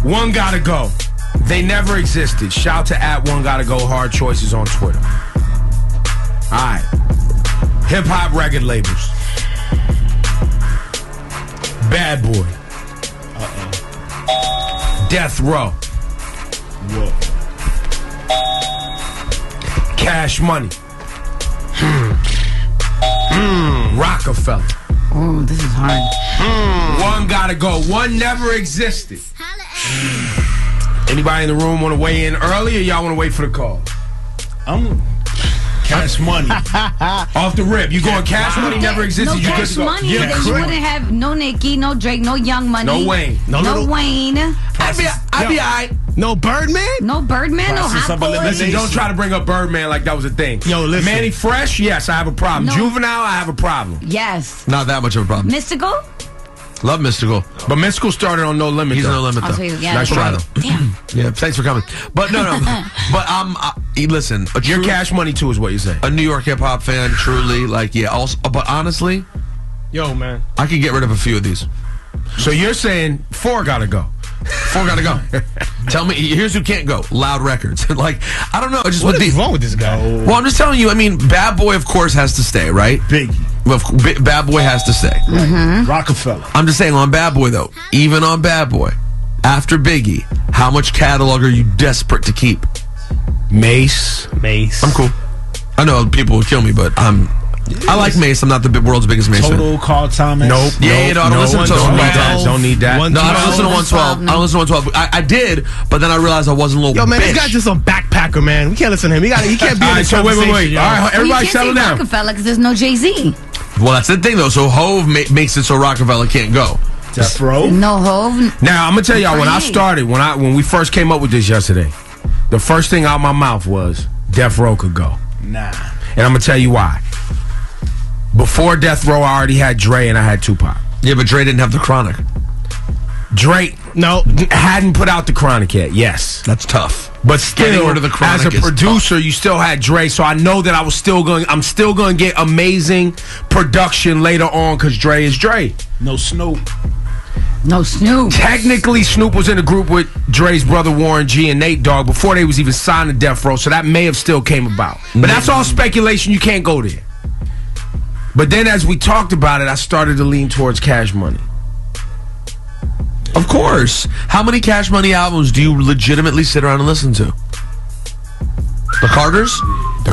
One Gotta Go. They never existed. Shout to @One Gotta Go Hard Choices on Twitter. Alright. Hip hop record labels. Bad Boy. Death Row. Whoa. Cash Money. Rocafella. Oh, this is hard. One Gotta Go. One never existed. Anybody in the room want to weigh in early, or y'all want to wait for the call? Cash Money. Off the rip. You going Cash Money never existed. No You good Cash to go. Money, Yeah, then you wouldn't have no Nicki, no Drake, no Young Money. No Wayne. No Wayne. I'd be all right. No Birdman? No Birdman, no Hot Boy. Listen, don't try to bring up Birdman like that was a thing. Yo, listen. Manny Fresh, yes, I have a problem. No. Juvenile, I have a problem. Yes. Not that much of a problem. Mystical? Love Mystical. But Mystical started on No Limit. He's though. No Limit, though. Also, yeah. Nice try, though. Damn. Yeah, thanks for coming. But no. But listen, Your Cash Money too is what you say. a New York hip hop fan, truly, like, yeah. Also, but honestly, Yo, man. I could get rid of a few of these. So you're saying 4 gotta go. 4 gotta go. Tell me, here's who can't go. Loud Records. Like, I don't know. Just What with is the, wrong with this guy? well, I'm just telling you. I mean, Bad Boy, of course, has to stay, right? Biggie. Well, Bad Boy has to stay. Rocafella. I'm just saying, on Bad Boy, though, even on Bad Boy, after Biggie, how much catalog are you desperate to keep? Mace. I'm cool. I know people would kill me, but I like Mace. I'm not the world's biggest Mace fan. Total, Carl Thomas. Nope. Yeah, nope, I don't listen to don't need that. 112. Don't need that. No, I don't listen to 112. I don't listen to 112. I did, but then I realized I wasn't a little Yo, man, bitch. this guy's just a backpacker, man. We can't listen to him. He can't be in All right, this so wait. conversation, yo. All right, everybody you settle can't say down. Rocafella because there's no Jay-Z. Well, that's the thing, though. So Hove makes it so Rocafella can't go. Death Row. No Hove. Now I'm gonna tell y'all when I Kanye. started, when we first came up with this yesterday, the first thing out my mouth was Death Row could go, Nah. and I'm gonna tell you why. Before Death Row, I already had Dre and I had Tupac. Yeah, but Dre didn't have the Chronic. Drake hadn't put out the Chronic yet. Yes, That's tough. but Getting still, rid of the as a Chronic is producer, you still had Dre, so I know that I'm still going to get amazing production later on because Dre is Dre. No Snoop. No Snoop. Technically, Snoop was in a group with Dre's brother Warren G and Nate Dogg before they was even signed to Death Row, so that may have still came about. But that's all speculation. You can't go there. But then as we talked about it, I started to lean towards Cash Money. Of course. How many Cash Money albums do you legitimately sit around and listen to? The Carters? The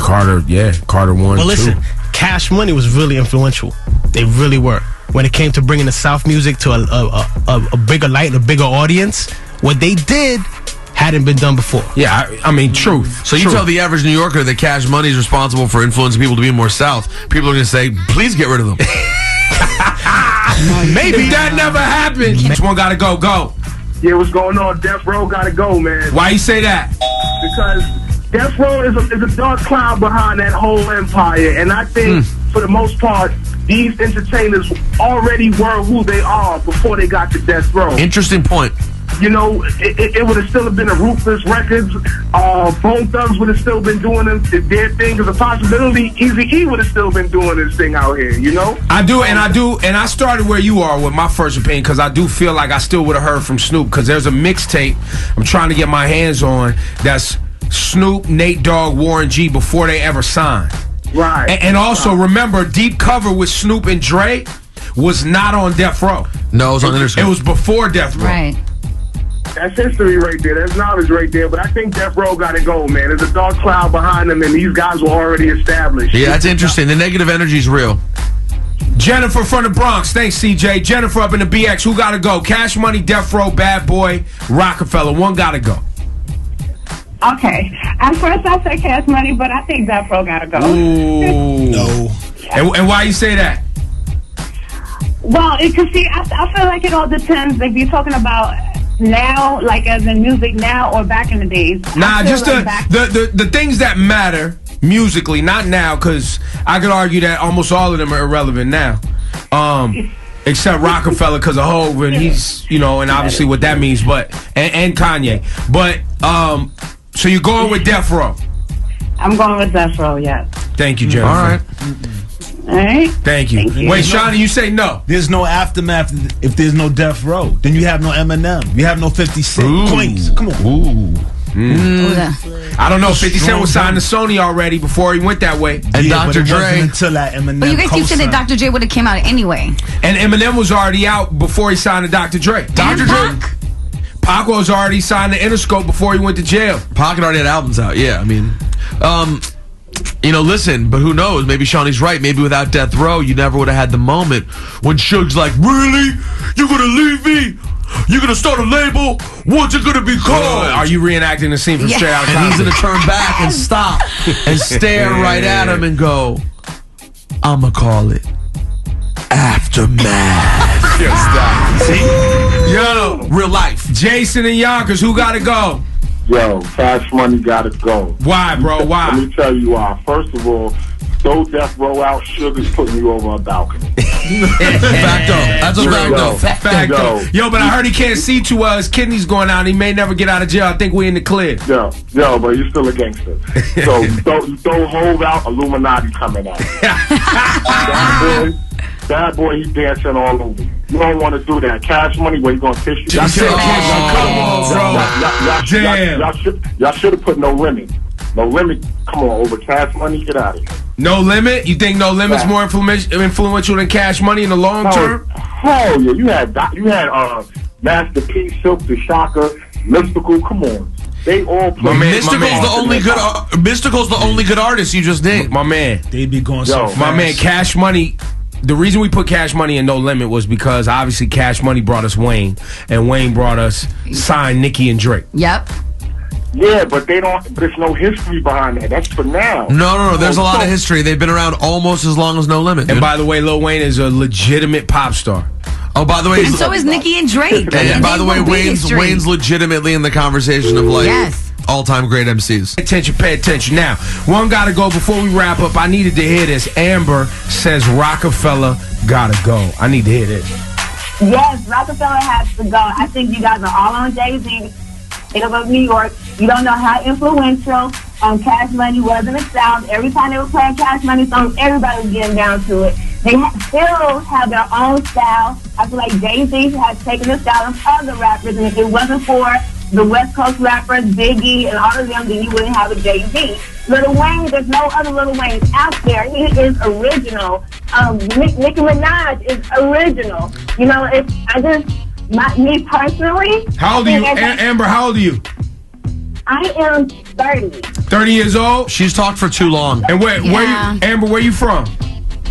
Carter 1, Well, 2. listen, Cash Money was really influential. They really were. When it came to bringing the South music to a bigger light, a bigger audience, what they did hadn't been done before. Yeah, I mean, truth. So you tell the average New Yorker that Cash Money is responsible for influencing people to be more South. People are going to say, please get rid of them. Maybe. If that never happened, this one gotta go. Yeah, what's going on? Death Row gotta go, man. Why you say that? Because Death Row is a dark cloud behind that whole empire, and I think for the most part, these entertainers already were who they are before they got to Death Row. Interesting point. You know, it would have still been a Ruthless Records. Bone Thugs would have still been doing their thing. There's a possibility Eazy-E would have still been doing his thing out here, you know? I do, and I started where you are with my first opinion because I do feel like I still would have heard from Snoop because there's a mixtape I'm trying to get my hands on that's Snoop, Nate Dogg, Warren G before they ever signed. Right. And also remember, Deep Cover with Snoop and Dre was not on Death Row. No, it was on Interscope. It was before Death Row. Right. That's history right there. That's knowledge right there. But I think Death Row got to go, man. There's a dark cloud behind them, and these guys were already established. Yeah, that's interesting. The negative energy is real. Jennifer from the Bronx. Thanks, CJ. Jennifer up in the BX. Who got to go? Cash Money, Death Row, Bad Boy, Rocafella. One got to go. Okay. At first I said Cash Money, but I think Death Row gotta go. Ooh. No. And why you say that? Well, because see, I feel like it all depends if you're talking about now, like as in music now or back in the days. Nah, just the things that matter musically, not now, because I could argue that almost all of them are irrelevant now. Except Rocafella because of Hov, and he's, you know, and obviously what that means, but and Kanye. But so you're going with Death Row. I'm going with Death Row, yes. Thank you, Jennifer. All right. All right. Thank you. Thank you. Wait, Shawnee, you say no. There's no aftermath if there's no Death Row. Then you have no Eminem. You have no 50 Cent. Queens. Come on. Ooh. I don't know. 50 Cent was Strong signed to Sony already before he went that way. And Yeah, but Dr. it wasn't Dre. until that Eminem But you guys keep saying that co-signed. Dr. J would have came out anyway. And Eminem was already out before he signed to Dr. Dre. And Pac? Pac was already signed to Interscope before he went to jail. Pocket already had albums out. Yeah, I mean, listen, but who knows? Maybe Shawnee's right. Maybe without Death Row, you never would have had the moment when Suge's like, really? You gonna leave me? You gonna start a label? What's it gonna be called? Are you reenacting the scene from Yeah. Straight Outta And he's Compton? gonna turn back and stop and stare right at him and go, I'ma call it Aftermath. Yeah, stop. See? Yo, Real life. Jason and Yonkers, who gotta go? Yo, Cash Money gotta go. Why, bro? Let Why? me tell you why. First of all, throw Death Row out. Sugar's putting you over a balcony. Facto. That's a Yo. facto. Yo, but I heard he can't see too well. His kidney's going out. He may never get out of jail. I think we in the clear. Yo, but you're still a gangster. So you throw Hove out, Illuminati coming out. Bad boy, he dancing all over you. You don't want to do that. Cash Money, where you gonna kiss you? That's it, come on, bro. Damn. Y'all should have put No Limit. No Limit, come on, over Cash Money, get out of here. No Limit? You think No Limit's more influential than Cash Money in the long term? Hell yeah, you had Master P, Silk, the Shocker, Mystical, come on. They all play. Mystical's the only good artist you just named. My man. They be going so fast. My man, Cash Money. The reason we put Cash Money in No Limit was because obviously Cash Money brought us Wayne, and Wayne brought us signed Nicki and Drake. Yep. Yeah, but there's no history behind that. That's for now. No. There's a lot of history. They've been around almost as long as No Limit. And by the way, Lil Wayne is a legitimate pop star. Oh, by the way, And so is Nicki and Drake. and by the way, They will be history. Wayne's legitimately in the conversation of like Yes. all-time great MCs. Pay attention. Now, one gotta go before we wrap up. I needed to hear this. Amber says Roc-a-fella gotta go. I need to hear this. Yes, Rocafella has to go. I think you guys are all on Jay-Z. They of New York. You don't know how influential Cash Money was in the South. Every time they were playing Cash Money songs, everybody was getting down to it. They still have their own style. I feel like Jay-Z has taken the style of other rappers, and if it wasn't for the West Coast rappers, Biggie, and all of them, then you wouldn't have a Jay-Z. Lil Wayne, there's no other Lil Wayne out there. He is original. Nicki Minaj is original. You know, me personally. How old are you? Amber, how old are you? I am 30. 30 years old? She's talked for too long. And where you, Amber, where you from?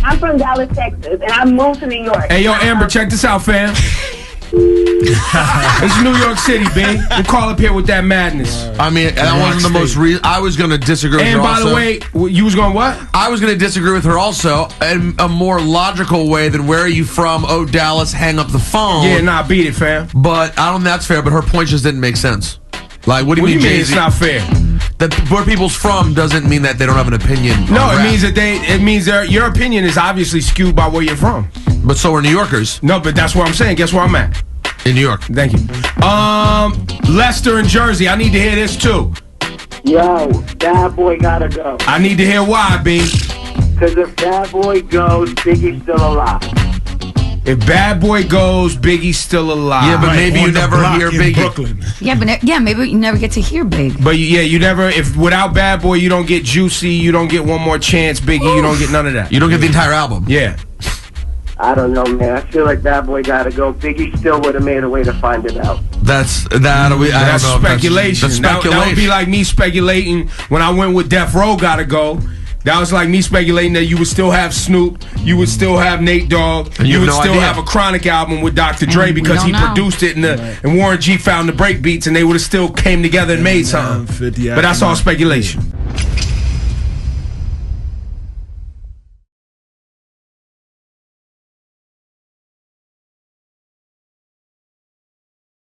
I'm from Dallas, Texas, and I moved to New York. Hey, yo, Amber, check this out, fam. It's New York City, B. We'll call up here with that madness. I mean, that wasn't the most I was going to disagree with her And by also. the way, you was going what? I was going to disagree with her also in a more logical way than where are you from? Oh, Dallas, hang up the phone. Yeah, nah, beat it, fam. But I don't think that's fair, but her point just didn't make sense. Like, what do you mean, it's Jay-Z? not fair? That where people's from doesn't mean that they don't have an opinion. No, on it rap. means that your opinion is obviously skewed by where you're from. But so are New Yorkers. No, but that's what I'm saying. Guess where I'm at? In New York. Thank you. Leicester and Jersey. I need to hear this too. Yo, Bad Boy gotta go. I need to hear why, B. Because if Bad Boy goes, Biggie's still alive. If Bad Boy goes, Biggie's still alive. Yeah, but Right, maybe on you the never block hear in Biggie. Brooklyn. Yeah, but maybe you never get to hear Big. But you never. If without Bad Boy, you don't get Juicy. You don't get One More Chance, Biggie. You don't get none of that. You don't get the entire album. Yeah. I don't know, man. I feel like Bad Boy gotta go. Biggie still would have made a way to find it out. That's That's speculation. That's That would be like me speculating when I went with Death Row gotta go. That was like me speculating that you would still have Snoop, you would still have Nate Dogg, And you you would have no still idea. have a Chronic album with Dr. Dre And we because don't he know. produced it and Warren G found the break beats and they would have still came together and made something. 50 But that's all after speculation.